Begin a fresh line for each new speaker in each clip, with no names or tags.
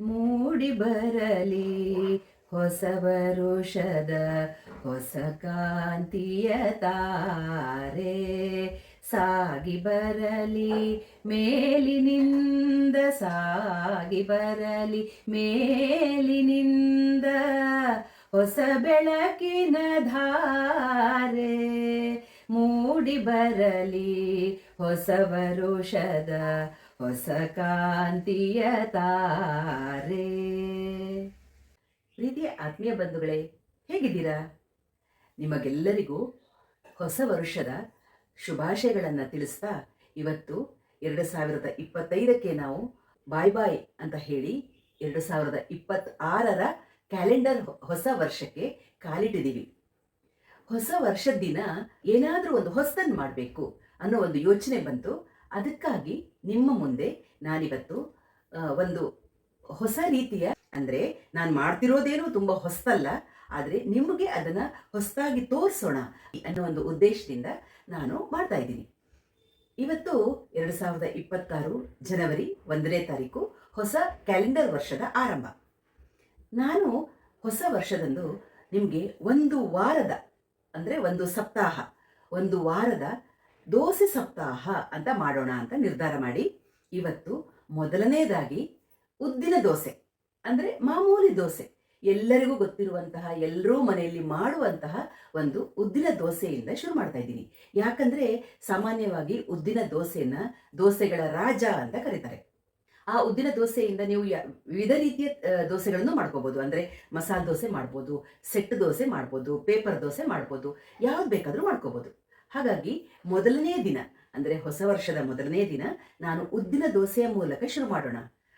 ಮೂಡಿ ಬರಲಿ ಹೊಸ ವರುಷದ ಹೊಸ ಕಾಂತಿಯ ತಾರೆ. ಸಾಗಿ ಬರಲಿ ಮೇಲಿನಿಂದ, ಸಾಗಿ ಬರಲಿ ಮೇಲಿನಿಂದ ಹೊಸ ಬೆಳಕಿನ ಧಾರೆ. ಮೂಡಿ ಬರಲಿ ಹೊಸ ವರುಷದ ಹೊಸ ಕಾಂತಿಯ ತಾರೆ. ಪ್ರೀತಿಯ ಆತ್ಮೀಯ ಬಂಧುಗಳೇ, ಹೇಗಿದ್ದೀರಾ? ನಿಮಗೆಲ್ಲರಿಗೂ ಹೊಸ ವರುಷದ ಶುಭಾಶಯಗಳನ್ನು ತಿಳಿಸ್ತಾ ಇವತ್ತು 2025ಕ್ಕೆ ನಾವು ಬಾಯ್ ಬಾಯ್ ಅಂತ ಹೇಳಿ 2026ರ ಕ್ಯಾಲೆಂಡರ್ ಹೊಸ ವರ್ಷಕ್ಕೆ ಕಾಲಿಟ್ಟಿದ್ದೀವಿ. ಹೊಸ ವರ್ಷದ ದಿನ ಏನಾದರೂ ಒಂದು ಹೊಸದನ್ನು ಮಾಡಬೇಕು ಅನ್ನೋ ಒಂದು ಯೋಚನೆ ಬಂತು. ಅದಕ್ಕಾಗಿ ನಿಮ್ಮ ಮುಂದೆ ನಾನಿವತ್ತು ಒಂದು ಹೊಸ ರೀತಿಯ, ಅಂದರೆ ನಾನು ಮಾಡ್ತಿರೋದೇನು ತುಂಬ ಹೊಸದಲ್ಲ, ಆದರೆ ನಿಮಗೆ ಅದನ್ನು ಹೊಸದಾಗಿ ತೋರಿಸೋಣ ಅನ್ನೋ ಒಂದು ಉದ್ದೇಶದಿಂದ ನಾನು ಮಾಡ್ತಾ ಇದ್ದೀನಿ. ಇವತ್ತು 2026 ಜನವರಿ 1ನೇ ತಾರೀಕು, ಹೊಸ ಕ್ಯಾಲೆಂಡರ್ ವರ್ಷದ ಆರಂಭ. ನಾನು ಹೊಸ ವರ್ಷದಂದು ನಿಮಗೆ ಒಂದು ವಾರದ, ಅಂದರೆ ಒಂದು ಸಪ್ತಾಹ, ಒಂದು ವಾರದ ದೋಸೆ ಸಪ್ತಾಹ ಅಂತ ಮಾಡೋಣ ಅಂತ ನಿರ್ಧಾರ ಮಾಡಿ ಇವತ್ತು ಮೊದಲನೇದಾಗಿ ಉದ್ದಿನ ದೋಸೆ, ಅಂದರೆ ಮಾಮೂಲಿ ದೋಸೆ, ಎಲ್ಲರಿಗೂ ಗೊತ್ತಿರುವಂತಹ, ಎಲ್ಲರೂ ಮನೆಯಲ್ಲಿ ಮಾಡುವಂತಹ ಒಂದು ಉದ್ದಿನ ದೋಸೆಯಿಂದ ಶುರು ಮಾಡ್ತಾ ಇದ್ದೀನಿ. ಯಾಕಂದರೆ ಸಾಮಾನ್ಯವಾಗಿ ಉದ್ದಿನ ದೋಸೆನ ದೋಸೆಗಳ ರಾಜ ಅಂತ ಕರೀತಾರೆ. ಆ ಉದ್ದಿನ ದೋಸೆಯಿಂದ ನೀವು ವಿವಿಧ ರೀತಿಯ ದೋಸೆಗಳನ್ನು ಮಾಡ್ಕೋಬೋದು. ಅಂದರೆ ಮಸಾಲೆ ದೋಸೆ ಮಾಡ್ಬೋದು, ಸೆಟ್ ದೋಸೆ ಮಾಡ್ಬೋದು, ಪೇಪರ್ ದೋಸೆ ಮಾಡ್ಬೋದು, ಯಾವ್ದು ಬೇಕಾದರೂ ಮಾಡ್ಕೋಬೋದು. ಹಾಗಾಗಿ ಮೊದಲನೇ ದಿನ, ಅಂದರೆ ಹೊಸ ವರ್ಷದ ಮೊದಲನೇ ದಿನ ನಾನು ಉದ್ದಿನ ದೋಸೆಯ ಮೂಲಕ ಶುರು ಮಾಡೋಣ.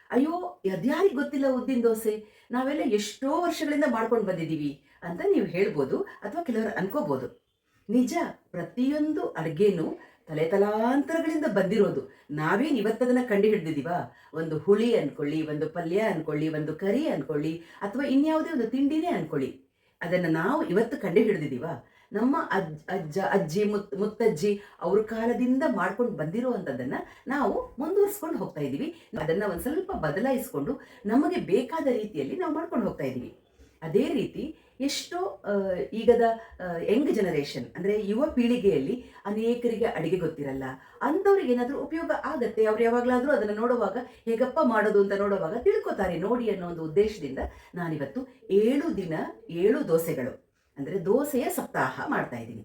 ಅಯ್ಯೋ, ಅದ್ಯಾರಿಗೆ ಗೊತ್ತಿಲ್ಲ ಉದ್ದಿನ ದೋಸೆ, ನಾವೆಲ್ಲ ಎಷ್ಟೋ ವರ್ಷಗಳಿಂದ ಮಾಡ್ಕೊಂಡು ಬಂದಿದ್ದೀವಿ ಅಂತ ನೀವು ಹೇಳ್ಬೋದು, ಅಥವಾ ಕೆಲವರು ಅನ್ಕೋಬೋದು. ನಿಜ, ಪ್ರತಿಯೊಂದು ಅಡುಗೆನೂ ತಲೆ ತಲಾಂತರಗಳಿಂದ ಬಂದಿರೋದು. ನಾವೇನು ಇವತ್ತದನ್ನು ಕಂಡು ಹಿಡಿದಿದ್ದೀವ? ಒಂದು ಹುಳಿ ಅನ್ಕೊಳ್ಳಿ, ಒಂದು ಪಲ್ಯ ಅನ್ಕೊಳ್ಳಿ, ಒಂದು ಕರಿ ಅನ್ಕೊಳ್ಳಿ, ಅಥವಾ ಇನ್ಯಾವುದೇ ಒಂದು ತಿಂಡಿನೇ ಅನ್ಕೊಳ್ಳಿ, ಅದನ್ನು ನಾವು ಇವತ್ತು ಕಂಡು ಹಿಡಿದಿದ್ದೀವ? ನಮ್ಮ ಅಜ್ಜ ಅಜ್ಜಿ ಮುತ್ತಜ್ಜಿ ಅವ್ರ ಕಾಲದಿಂದ ಮಾಡ್ಕೊಂಡು ಬಂದಿರುವಂಥದ್ದನ್ನು ನಾವು ಮುಂದುವರಿಸ್ಕೊಂಡು ಹೋಗ್ತಾ ಇದ್ದೀವಿ. ಅದನ್ನು ಒಂದು ಸ್ವಲ್ಪ ಬದಲಾಯಿಸ್ಕೊಂಡು ನಮಗೆ ಬೇಕಾದ ರೀತಿಯಲ್ಲಿ ನಾವು ಮಾಡ್ಕೊಂಡು ಹೋಗ್ತಾ ಇದ್ದೀವಿ. ಅದೇ ರೀತಿ ಎಷ್ಟೋ ಈಗದ ಯಂಗ್ ಜನರೇಷನ್, ಅಂದರೆ ಯುವ ಪೀಳಿಗೆಯಲ್ಲಿ ಅನೇಕರಿಗೆ ಅಡುಗೆ ಗೊತ್ತಿರಲ್ಲ. ಅಂಥವ್ರಿಗೆ ಏನಾದರೂ ಉಪಯೋಗ ಆಗತ್ತೆ. ಅವ್ರು ಯಾವಾಗಲಾದರೂ ಅದನ್ನು ನೋಡುವಾಗ ಹೇಗಪ್ಪ ಮಾಡೋದು ಅಂತ ನೋಡುವಾಗ ತಿಳ್ಕೊತಾರೆ ನೋಡಿ ಅನ್ನೋ ಒಂದು ಉದ್ದೇಶದಿಂದ ನಾನಿವತ್ತು 7 ದಿನ 7 ದೋಸೆಗಳು, ಅಂದರೆ ದೋಸೆಯ ಸಪ್ತಾಹ ಮಾಡ್ತಾ ಇದ್ದೀನಿ.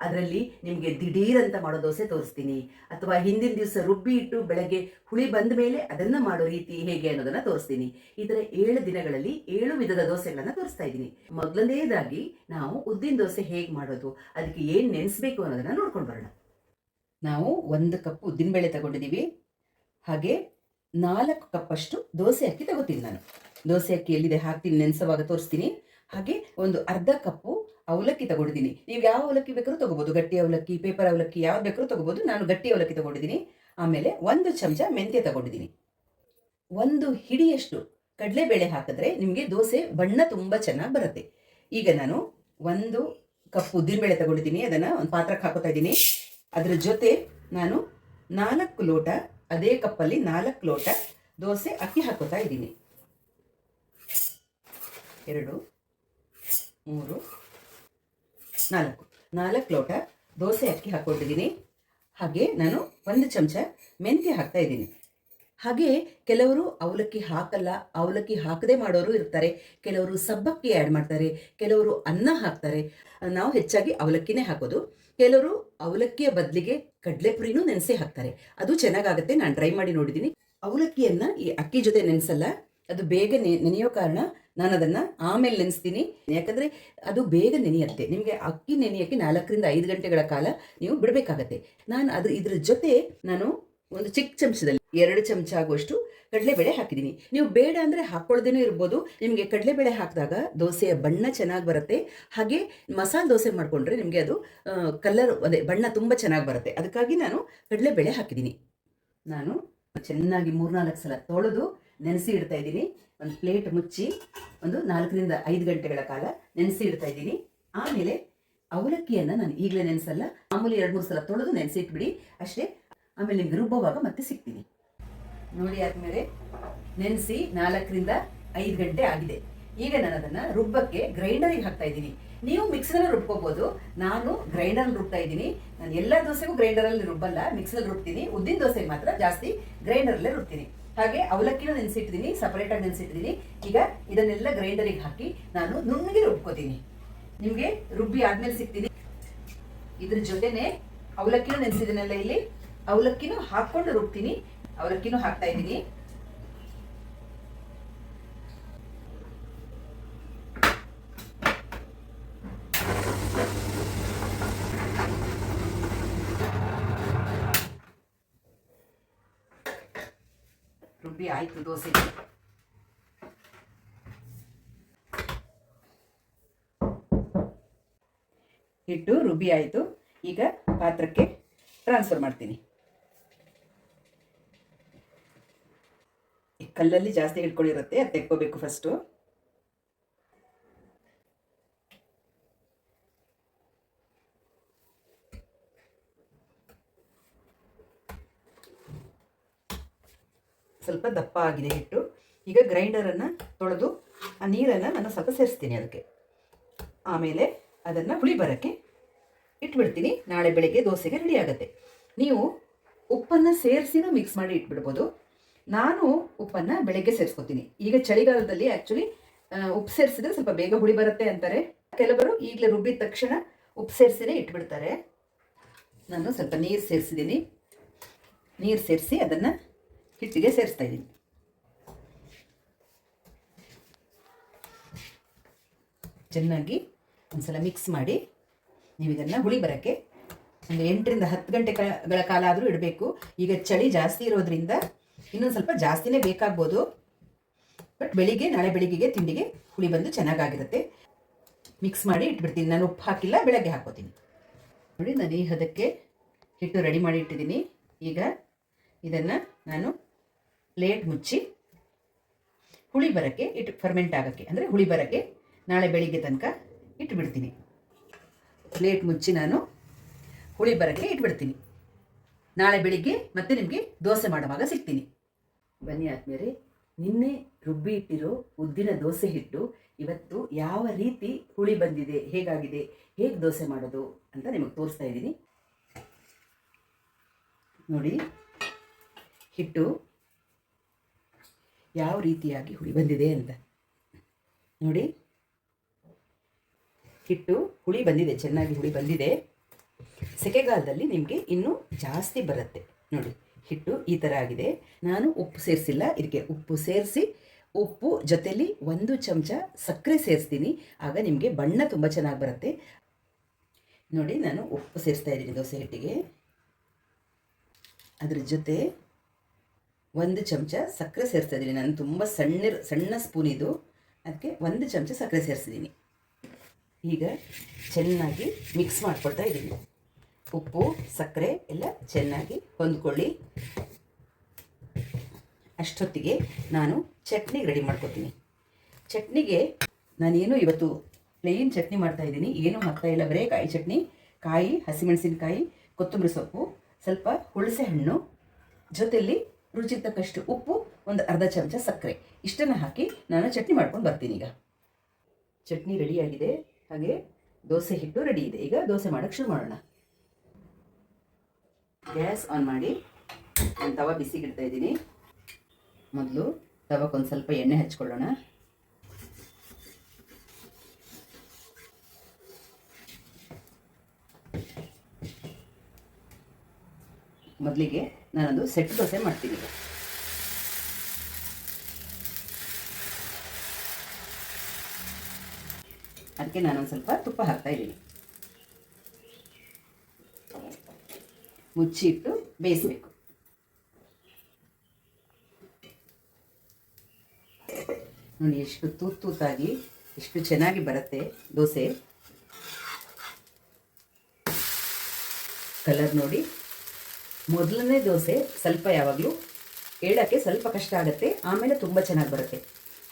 ಅದರಲ್ಲಿ ನಿಮಗೆ ದಿಢೀರಂತ ಮಾಡೋ ದೋಸೆ ತೋರಿಸ್ತೀನಿ, ಅಥವಾ ಹಿಂದಿನ ದಿವಸ ರುಬ್ಬಿ ಇಟ್ಟು ಬೆಳಗ್ಗೆ ಹುಳಿ ಬಂದ ಮೇಲೆ ಅದನ್ನು ಮಾಡೋ ರೀತಿ ಹೇಗೆ ಅನ್ನೋದನ್ನು ತೋರಿಸ್ತೀನಿ. ಈ ಥರ 7 ದಿನಗಳಲ್ಲಿ 7 ವಿಧದ ದೋಸೆಗಳನ್ನು ತೋರಿಸ್ತಾ ಇದ್ದೀನಿ. ಮೊದಲನೇದಾಗಿ ನಾವು ಉದ್ದಿನ ದೋಸೆ ಹೇಗೆ ಮಾಡೋದು, ಅದಕ್ಕೆ ಏನು ನೆನೆಸ್ಬೇಕು ಅನ್ನೋದನ್ನು ನೋಡ್ಕೊಂಡು ಬರೋಣ. ನಾವು 1 ಕಪ್ ಉದ್ದಿನಬೇಳೆ ತಗೊಂಡಿದ್ದೀವಿ. ಹಾಗೆ 4 ಕಪ್ಪಷ್ಟು ದೋಸೆ ಅಕ್ಕಿ ತಗೋತೀನಿ. ನಾನು ದೋಸೆ ಅಕ್ಕಿ ಎಲ್ಲಿದೆ ಹಾಕ್ತೀನಿ, ನೆನೆಸುವಾಗ ತೋರಿಸ್ತೀನಿ. ಹಾಗೆ ಒಂದು ಅರ್ಧ ಕಪ್ಪು ಅವಲಕ್ಕಿ ತಗೊಂಡಿದ್ದೀನಿ. ನೀವು ಯಾವ ಅವಲಕ್ಕಿ ಬೇಕಾದ್ರೂ ತಗೋಬೋದು, ಗಟ್ಟಿ ಅವಲಕ್ಕಿ, ಪೇಪರ್ ಅವಲಕ್ಕಿ, ಯಾವ್ದು ಬೇಕಾದ್ರೂ ತಗೋಬೋದು. ನಾನು ಗಟ್ಟಿ ಅವಲಕ್ಕಿ ತಗೊಂಡಿದ್ದೀನಿ. ಆಮೇಲೆ 1 ಚಮಚ ಮೆಂತ್ಯ ತಗೊಂಡಿದ್ದೀನಿ. 1 ಹಿಡಿಯಷ್ಟು ಕಡಲೆಬೇಳೆ ಹಾಕಿದ್ರೆ ನಿಮಗೆ ದೋಸೆ ಬಣ್ಣ ತುಂಬ ಚೆನ್ನಾಗಿ ಬರುತ್ತೆ. ಈಗ ನಾನು 1 ಕಪ್ ಉದ್ದಿನಬೇಳೆ ತಗೊಂಡಿದ್ದೀನಿ. ಅದನ್ನು ಒಂದು ಪಾತ್ರಕ್ಕೆ ಹಾಕೋತಾ ಇದ್ದೀನಿ. ಅದರ ಜೊತೆ ನಾನು 4 ಲೋಟ, ಅದೇ ಕಪ್ಪಲ್ಲಿ 4 ಲೋಟ ದೋಸೆ ಅಕ್ಕಿ ಹಾಕೋತಾ ಇದ್ದೀನಿ. 2, 3, 4 ಲೋಟ ದೋಸೆ ಅಕ್ಕಿ ಹಾಕ್ಕೊಂಡಿದ್ದೀನಿ. ಹಾಗೆ ನಾನು 1 ಚಮಚ ಮೆಂತ್ಯ ಹಾಕ್ತಾ ಇದ್ದೀನಿ. ಹಾಗೆ ಕೆಲವರು ಅವಲಕ್ಕಿ ಹಾಕಲ್ಲ, ಅವಲಕ್ಕಿ ಹಾಕದೆ ಮಾಡೋರು ಇರ್ತಾರೆ. ಕೆಲವರು ಸಬ್ಬಕ್ಕಿ ಆ್ಯಡ್ ಮಾಡ್ತಾರೆ, ಕೆಲವರು ಅನ್ನ ಹಾಕ್ತಾರೆ. ನಾವು ಹೆಚ್ಚಾಗಿ ಅವಲಕ್ಕಿನೇ ಹಾಕೋದು. ಕೆಲವರು ಅವಲಕ್ಕಿಯ ಬದಲಿಗೆ ಕಡಲೆಪುರಿನೂ ನೆನೆಸಿ ಹಾಕ್ತಾರೆ, ಅದು ಚೆನ್ನಾಗಾಗುತ್ತೆ. ನಾನು ಟ್ರೈ ಮಾಡಿ ನೋಡಿದ್ದೀನಿ. ಅವಲಕ್ಕಿಯನ್ನು ಈ ಅಕ್ಕಿ ಜೊತೆ ನೆನೆಸಲ್ಲ, ಅದು ಬೇಗ ನೆನೆಯೋ ಕಾರಣ ನಾನು ಅದನ್ನು ಆಮೇಲೆ ನೆನೆಸ್ತೀನಿ. ಯಾಕಂದರೆ ಅದು ಬೇಗ ನೆನೆಯುತ್ತೆ. ನಿಮಗೆ ಅಕ್ಕಿ ನೆನೆಯೋಕ್ಕೆ 4 ರಿಂದ 5 ಗಂಟೆಗಳ ಕಾಲ ನೀವು ಬಿಡಬೇಕಾಗತ್ತೆ. ನಾನು ಇದ್ರ ಜೊತೆ ನಾನು ಒಂದು ಚಿಕ್ಕ ಚಮಚದಲ್ಲಿ 2 ಚಮಚ ಆಗುವಷ್ಟು ಕಡಲೆಬೇಳೆ ಹಾಕಿದ್ದೀನಿ. ನೀವು ಬೇಡ ಅಂದರೆ ಹಾಕ್ಕೊಳ್ಳೋದೇನೂ ಇರ್ಬೋದು. ನಿಮಗೆ ಕಡಲೆಬೇಳೆ ಹಾಕಿದಾಗ ದೋಸೆಯ ಬಣ್ಣ ಚೆನ್ನಾಗಿ ಬರುತ್ತೆ. ಹಾಗೆ ಮಸಾಲೆ ದೋಸೆ ಮಾಡಿಕೊಂಡ್ರೆ ನಿಮಗೆ ಅದು ಕಲರ್, ಅದೇ ಬಣ್ಣ ತುಂಬ ಚೆನ್ನಾಗಿ ಬರುತ್ತೆ. ಅದಕ್ಕಾಗಿ ನಾನು ಕಡಲೆಬೇಳೆ ಹಾಕಿದ್ದೀನಿ. ನಾನು ಚೆನ್ನಾಗಿ 3-4 ಸಲ ತೊಳೆದು ನೆನೆಸಿ ಇಡ್ತಾ ಇದ್ದೀನಿ. ಒಂದು ಪ್ಲೇಟ್ ಮುಚ್ಚಿ ಒಂದು 4 ರಿಂದ 5 ಗಂಟೆಗಳ ಕಾಲ ನೆನೆಸಿ ಇಡ್ತಾ ಇದ್ದೀನಿ. ಆಮೇಲೆ ಅವಲಕ್ಕಿಯನ್ನು ನಾನು ಈಗಲೇ ನೆನೆಸಲ್ಲ, ಮಾಮೂಲಿ 2-3 ಸಲ ತೊಳೆದು ನೆನೆಸಿ ಇಟ್ಬಿಡಿ ಅಷ್ಟೇ. ಆಮೇಲೆ ನಿಮ್ಗೆ ರುಬ್ಬುವಾಗ ಮತ್ತೆ ಸಿಗ್ತೀನಿ. ನೋಡಿ ಆದ್ಮೇಲೆ ನೆನೆಸಿ 4 ರಿಂದ 5 ಗಂಟೆ ಆಗಿದೆ. ಈಗ ನಾನು ಅದನ್ನ ರುಬ್ಬಕ್ಕೆ ಗ್ರೈಂಡರಿಗೆ ಹಾಕ್ತಾ ಇದ್ದೀನಿ. ನೀವು ಮಿಕ್ಸರ್ ರುಬ್ಕೋಬಹುದು, ನಾನು ಗ್ರೈಂಡರ್ ರುಬ್ತಾ ಇದ್ದೀನಿ. ನಾನು ಎಲ್ಲ ದೋಸೆಗೂ ಗ್ರೈಂಡರಲ್ಲಿ ರುಬ್ಬಲ್ಲ, ಮಿಕ್ಸರ್ ರುಬ್ತೀನಿ. ಉದ್ದಿನ ದೋಸೆಗೆ ಮಾತ್ರ ಜಾಸ್ತಿ ಗ್ರೈಂಡರಲ್ಲೇ ರುಬ್ತೀನಿ. ಹಾಗೆ ಅವಲಕ್ಕಿನೂ ನೆನೆಸಿಟ್ಟಿದ್ದೀನಿ, ಸಪರೇಟಾಗಿ ನೆನೆಸಿಟ್ಟಿದ್ದೀನಿ. ಈಗ ಇದನ್ನೆಲ್ಲ ಗ್ರೈಂಡರಿಗೆ ಹಾಕಿ ನಾನು ನುಣ್ಣಗೆ ರುಬ್ಕೋತೀನಿ. ನಿಮಗೆ ರುಬ್ಬಿ ಆದ್ಮೇಲೆ ಸಿಗ್ತೀನಿ. ಇದ್ರ ಜೊತೆನೆ ಅವಲಕ್ಕಿನೂ ನೆನೆಸಿದನೆಲ್ಲ ಇಲ್ಲಿ ಅವಲಕ್ಕಿನೂ ಹಾಕೊಂಡು ರುಬ್ತೀನಿ. ಅವಲಕ್ಕಿನೂ ಹಾಕ್ತಾ ಇದ್ದೀನಿ. ರುಬ್ಬಿ ಆಯ್ತು ದೋಸೆ. ಹಿಟ್ಟು ರುಬ್ಬಿ ಆಯಿತು. ಈಗ ಪಾತ್ರಕ್ಕೆ ಟ್ರಾನ್ಸ್ಫರ್ ಮಾಡ್ತೀನಿ. ಕಲ್ಲಲ್ಲಿ ಜಾಸ್ತಿ ಹಿಡ್ಕೊಂಡಿರುತ್ತೆ, ಅದು ತೆಕ್ಕೋಬೇಕು ಫಸ್ಟು. ಸ್ವಲ್ಪ ದಪ್ಪ ಆಗಿದೆ ಹಿಟ್ಟು. ಈಗ ಗ್ರೈಂಡರನ್ನು ತೊಳೆದು ಆ ನೀರನ್ನು ನಾನು ಸ್ವಲ್ಪ ಸೇರಿಸ್ತೀನಿ ಅದಕ್ಕೆ. ಆಮೇಲೆ ಅದನ್ನು ಹುಳಿ ಬರೋಕ್ಕೆ ಇಟ್ಬಿಡ್ತೀನಿ. ನಾಳೆ ಬೆಳಗ್ಗೆ ದೋಸೆಗೆ ರೆಡಿ ಆಗುತ್ತೆ. ನೀವು ಉಪ್ಪನ್ನು ಸೇರಿಸಿನೂ ಮಿಕ್ಸ್ ಮಾಡಿ ಇಟ್ಬಿಡ್ಬೋದು. ನಾನು ಉಪ್ಪನ್ನು ಬೆಳಗ್ಗೆ ಸೇರಿಸ್ಕೊತೀನಿ. ಈಗ ಚಳಿಗಾಲದಲ್ಲಿ ಆ್ಯಕ್ಚುಲಿ ಉಪ್ಪು ಸೇರಿಸಿದ್ರೆ ಸ್ವಲ್ಪ ಬೇಗ ಹುಳಿ ಬರುತ್ತೆ ಅಂತಾರೆ. ಕೆಲವರು ಈಗಲೇ ರುಬ್ಬಿದ ತಕ್ಷಣ ಉಪ್ಪು ಸೇರಿಸಿನೇ ಇಟ್ಬಿಡ್ತಾರೆ. ನಾನು ಸ್ವಲ್ಪ ನೀರು ಸೇರಿಸಿದ್ದೀನಿ. ನೀರು ಸೇರಿಸಿ ಅದನ್ನು ಹಿಟ್ಟಿಗೆ ಸೇರಿಸ್ತಾ ಇದ್ದೀನಿ. ಚೆನ್ನಾಗಿ ಒಂದ್ಸಲ ಮಿಕ್ಸ್ ಮಾಡಿ ನೀವು ಇದನ್ನು ಹುಳಿ ಬರೋಕ್ಕೆ ಒಂದು 8 ರಿಂದ 10 ಗಂಟೆಗಳ ಕಾಲ ಆದರೂ ಇಡಬೇಕು. ಈಗ ಚಳಿ ಜಾಸ್ತಿ ಇರೋದ್ರಿಂದ ಇನ್ನೊಂದು ಸ್ವಲ್ಪ ಜಾಸ್ತಿನೇ ಬೇಕಾಗ್ಬೋದು. ಬಟ್ ನಾಳೆ ಬೆಳಿಗ್ಗೆಗೆ ತಿಂಡಿಗೆ ಹುಳಿ ಬಂದು ಚೆನ್ನಾಗಾಗಿರುತ್ತೆ. ಮಿಕ್ಸ್ ಮಾಡಿ ಇಟ್ಬಿಡ್ತೀನಿ. ನಾನು ಉಪ್ಪು ಹಾಕಿಲ್ಲ, ಬೆಳಗ್ಗೆ ಹಾಕೋತೀನಿ. ನೋಡಿ, ನಾನು ಈ ಹದಕ್ಕೆ ಹಿಟ್ಟು ರೆಡಿ ಮಾಡಿ ಇಟ್ಟಿದ್ದೀನಿ. ಈಗ ಇದನ್ನು ನಾನು ಪ್ಲೇಟ್ ಮುಚ್ಚಿ ಹುಳಿ ಬರೋಕ್ಕೆ ಫರ್ಮೆಂಟ್ ಆಗೋಕ್ಕೆ, ಅಂದರೆ ಹುಳಿ ಬರೋಕ್ಕೆ ನಾಳೆ ಬೆಳಿಗ್ಗೆ ತನಕ ಇಟ್ಬಿಡ್ತೀನಿ. ಪ್ಲೇಟ್ ಮುಚ್ಚಿ ನಾನು ಹುಳಿ ಬರೋಕ್ಕೆ ಇಟ್ಬಿಡ್ತೀನಿ. ನಾಳೆ ಬೆಳಿಗ್ಗೆ ಮತ್ತೆ ನಿಮಗೆ ದೋಸೆ ಮಾಡುವಾಗ ಸಿಗ್ತೀನಿ. ಬನ್ನಿ ಆದ್ಮೇಲೆ ನಿನ್ನೆ ರುಬ್ಬಿ ಇಟ್ಟಿರೋ ಉದ್ದಿನ ದೋಸೆ ಹಿಟ್ಟು ಇವತ್ತು ಯಾವ ರೀತಿ ಹುಳಿ ಬಂದಿದೆ, ಹೇಗಾಗಿದೆ, ಹೇಗೆ ದೋಸೆ ಮಾಡೋದು ಅಂತ ನಿಮಗೆ ತೋರಿಸ್ತಾ ಇದ್ದೀನಿ. ನೋಡಿ, ಹಿಟ್ಟು ಯಾವ ರೀತಿಯಾಗಿ ಹುಳಿ ಬಂದಿದೆ ಅಂತ ನೋಡಿ. ಹಿಟ್ಟು ಹುಳಿ ಬಂದಿದೆ, ಚೆನ್ನಾಗಿ ಹುಳಿ ಬಂದಿದೆ. ಸೆಕೆಗಾಲದಲ್ಲಿ ನಿಮಗೆ ಇನ್ನೂ ಜಾಸ್ತಿ ಬರುತ್ತೆ. ನೋಡಿ, ಹಿಟ್ಟು ಈ ಥರ ಆಗಿದೆ. ನಾನು ಉಪ್ಪು ಸೇರಿಸಿಲ್ಲ, ಇದಕ್ಕೆ ಉಪ್ಪು ಸೇರಿಸಿ ಉಪ್ಪು ಜೊತೆಲಿ 1 ಚಮಚ ಸಕ್ಕರೆ ಸೇರಿಸ್ತೀನಿ. ಆಗ ನಿಮಗೆ ಬಣ್ಣ ತುಂಬ ಚೆನ್ನಾಗಿ ಬರುತ್ತೆ. ನೋಡಿ, ನಾನು ಉಪ್ಪು ಸೇರಿಸ್ತಾ ಇದ್ದೀನಿ ದೋಸೆ ಹಿಟ್ಟಿಗೆ. ಅದ್ರ ಜೊತೆ 1 ಚಮಚ ಸಕ್ಕರೆ ಸೇರಿಸ್ತಾ ಇದ್ದೀನಿ. ನಾನು ತುಂಬ ಸಣ್ಣ ಸ್ಪೂನ್ ಇದು, ಅದಕ್ಕೆ 1 ಚಮಚ ಸಕ್ಕರೆ ಸೇರಿಸಿದ್ದೀನಿ. ಈಗ ಚೆನ್ನಾಗಿ ಮಿಕ್ಸ್ ಮಾಡ್ಕೊಳ್ತಾ ಇದ್ದೀನಿ. ಉಪ್ಪು ಸಕ್ಕರೆ ಎಲ್ಲ ಚೆನ್ನಾಗಿ ಹೊಂದ್ಕೊಳ್ಳಿ. ಅಷ್ಟೊತ್ತಿಗೆ ನಾನು ಚಟ್ನಿಗೆ ರೆಡಿ ಮಾಡ್ಕೊತೀನಿ. ಚಟ್ನಿಗೆ ನಾನೇನು ಇವತ್ತು ಪ್ಲೇನ್ ಚಟ್ನಿ ಮಾಡ್ತಾಯಿದ್ದೀನಿ, ಏನೂ ಹಾಕ್ತಾಯಿಲ್ಲ, ಬರೀ ಕಾಯಿ ಚಟ್ನಿ. ಕಾಯಿ, ಹಸಿಮೆಣಸಿನಕಾಯಿ, ಕೊತ್ತಂಬರಿ ಸೊಪ್ಪು, ಸ್ವಲ್ಪ ಹುಣಸೆ ಹಣ್ಣು, ಜೊತೆಯಲ್ಲಿ ರುಚಿಗೆ ತಕ್ಕಷ್ಟು ಉಪ್ಪು, ಒಂದು ಅರ್ಧ ಚಮಚ ಸಕ್ಕರೆ, ಇಷ್ಟನ್ನು ಹಾಕಿ ನಾನು ಚಟ್ನಿ ಮಾಡ್ಕೊಂಡು ಬರ್ತೀನಿ. ಈಗ ಚಟ್ನಿ ರೆಡಿಯಾಗಿದೆ, ಹಾಗೆ ದೋಸೆ ಹಿಟ್ಟು ರೆಡಿ ಇದೆ. ಈಗ ದೋಸೆ ಮಾಡೋಕ್ಕೆ ಶುರು ಮಾಡೋಣ. ಗ್ಯಾಸ್ ಆನ್ ಮಾಡಿ ನಾನು ತವ ಬಿಸಿಗಿಡ್ತಾ ಇದ್ದೀನಿ. ಮೊದಲು ತವಕ್ಕೊಂದು ಸ್ವಲ್ಪ ಎಣ್ಣೆ ಹಚ್ಕೊಳ್ಳೋಣ. ಮೊದಲಿಗೆ ನಾನೊಂದು ಸೆಟ್ ದೋಸೆ ಮಾಡ್ತೀನಿ. ಅದಕ್ಕೆ ನಾನೊಂದು ಸ್ವಲ್ಪ ತುಪ್ಪ ಹಾಕ್ತಾ ಇದ್ದೀನಿ. ಮುಚ್ಚಿಟ್ಟು ಬೇಯಿಸಬೇಕು. ನೋಡಿ, ಎಷ್ಟು ತೂತಾಗಿ ಎಷ್ಟು ಚೆನ್ನಾಗಿ ಬರುತ್ತೆ ದೋಸೆ. ಕಲರ್ ನೋಡಿ. ಮೊದಲನೇ ದೋಸೆ ಸ್ವಲ್ಪ ಯಾವಾಗಲೂ ಏಳಕ್ಕೆ ಸ್ವಲ್ಪ ಕಷ್ಟ ಆಗುತ್ತೆ, ಆಮೇಲೆ ತುಂಬ ಚೆನ್ನಾಗಿ ಬರುತ್ತೆ.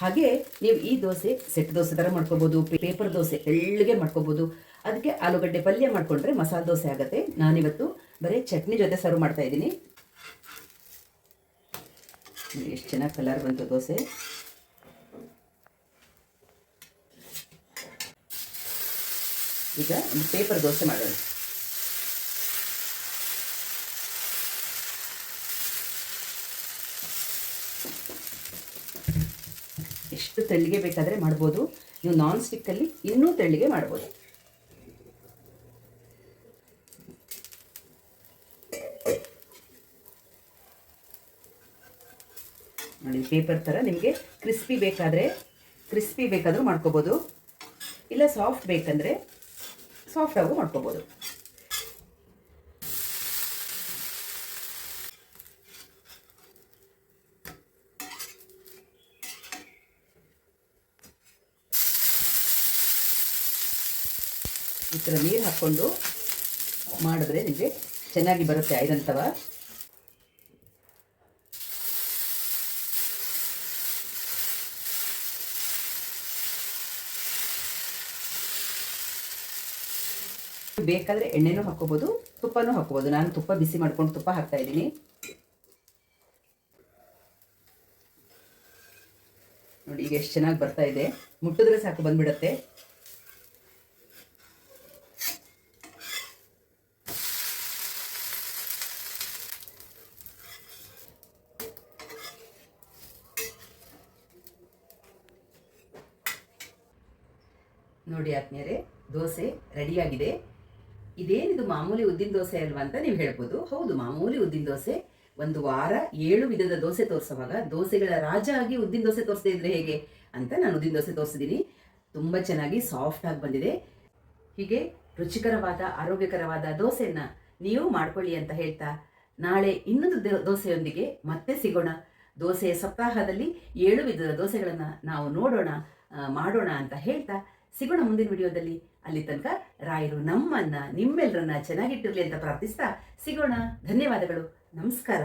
ಹಾಗೆ ನೀವು ಈ ದೋಸೆ ಸೆಟ್ ದೋಸೆ ಥರ ಮಾಡ್ಕೋಬೋದು, ಪೇಪರ್ ದೋಸೆ ತೆಳ್ಳಗೆ ಮಾಡ್ಕೋಬೋದು. ಅದಕ್ಕೆ ಆಲೂಗಡ್ಡೆ ಪಲ್ಯ ಮಾಡಿಕೊಂಡ್ರೆ ಮಸಾಲೆ ದೋಸೆ ಆಗುತ್ತೆ. ನಾನಿವತ್ತು ಬರೀ ಚಟ್ನಿ ಜೊತೆ ಸರ್ವ್ ಮಾಡ್ತಾ ಇದ್ದೀನಿ. ಎಷ್ಟು ಚೆನ್ನಾಗಿ ಕಲರ್ ಬಂತು ದೋಸೆ. ಈಗ ಒಂದು ಪೇಪರ್ ದೋಸೆ ಮಾಡೋಣ. ಎಷ್ಟು ತೆಳ್ಳಗೆ ಬೇಕಾದರೆ ಮಾಡ್ಬೋದು. ನೀವು ನಾನ್ ಸ್ಟಿಕ್ಕಲ್ಲಿ ಇನ್ನೂ ತೆಳ್ಳಗೆ ಮಾಡ್ಬೋದು. ನೋಡಿ, ಪೇಪರ್ ಥರ ನಿಮಗೆ ಕ್ರಿಸ್ಪಿ ಬೇಕಾದರೂ ಮಾಡ್ಕೋಬೋದು, ಇಲ್ಲ ಸಾಫ್ಟ್ ಬೇಕಂದರೆ ಸಾಫ್ಟಾಗೂ ಮಾಡ್ಕೋಬೋದು. ಈ ಥರ ನೀರು ಹಾಕ್ಕೊಂಡು ಮಾಡಿದ್ರೆ ನಿಮಗೆ ಚೆನ್ನಾಗಿ ಬರುತ್ತೆ ಐರನ್ ತವ. ಬೇಕಾದರೆ ಎಣ್ಣೆನೂ ಹಾಕ್ಕೋಬೋದು, ತುಪ್ಪನೂ ಹಾಕ್ಕೋಬೋದು. ನಾನು ತುಪ್ಪ ಬಿಸಿ ಮಾಡ್ಕೊಂಡು ತುಪ್ಪ ಹಾಕ್ತಾ ಇದ್ದೀನಿ. ನೋಡಿ, ಈಗ ಎಷ್ಟು ಚೆನ್ನಾಗಿ ಬರ್ತಾ ಇದೆ. ಮುಟ್ಟಿದ್ರೆ ಸಾಕು ಬಂದ್ಬಿಡುತ್ತೆ. ನೋಡಿ ಆದ್ಮೇಲೆ ದೋಸೆ ರೆಡಿಯಾಗಿದೆ. ಇದೇನಿದು ಮಾಮೂಲಿ ಉದ್ದಿನ ದೋಸೆ ಅಲ್ವಾ ಅಂತ ನೀವು ಹೇಳ್ಬೋದು. ಹೌದು, ಮಾಮೂಲಿ ಉದ್ದಿನ ದೋಸೆ. ಒಂದು ವಾರ 7 ವಿಧದ ದೋಸೆ ತೋರಿಸುವಾಗ ದೋಸೆಗಳ ರಾಜ ಆಗಿ ಉದ್ದಿನ ದೋಸೆ ತೋರಿಸದೇ ಇದ್ರೆ ಹೇಗೆ ಅಂತ ನಾನು ಉದ್ದಿನ ದೋಸೆ ತೋರಿಸಿದ್ದೀನಿ. ತುಂಬ ಚೆನ್ನಾಗಿ ಸಾಫ್ಟಾಗಿ ಬಂದಿದೆ. ಹೀಗೆ ರುಚಿಕರವಾದ ಆರೋಗ್ಯಕರವಾದ ದೋಸೆಯನ್ನು ನೀವು ಮಾಡ್ಕೊಳ್ಳಿ ಅಂತ ಹೇಳ್ತಾ, ನಾಳೆ ಇನ್ನೊಂದು ದೋಸೆಯೊಂದಿಗೆ ಮತ್ತೆ ಸಿಗೋಣ. ದೋಸೆಯ ಸಪ್ತಾಹದಲ್ಲಿ 7 ವಿಧದ ದೋಸೆಗಳನ್ನು ನಾವು ಮಾಡೋಣ ಅಂತ ಹೇಳ್ತಾ ಸಿಗೋಣ ಮುಂದಿನ ವಿಡಿಯೋದಲ್ಲಿ. ಅಲ್ಲಿ ತನಕ ರಾಯರು ನಿಮ್ಮೆಲ್ಲರನ್ನ ಚೆನ್ನಾಗಿಟ್ಟಿರಲಿ ಅಂತ ಪ್ರಾರ್ಥಿಸ್ತಾ ಸಿಗೋಣ. ಧನ್ಯವಾದಗಳು. ನಮಸ್ಕಾರ.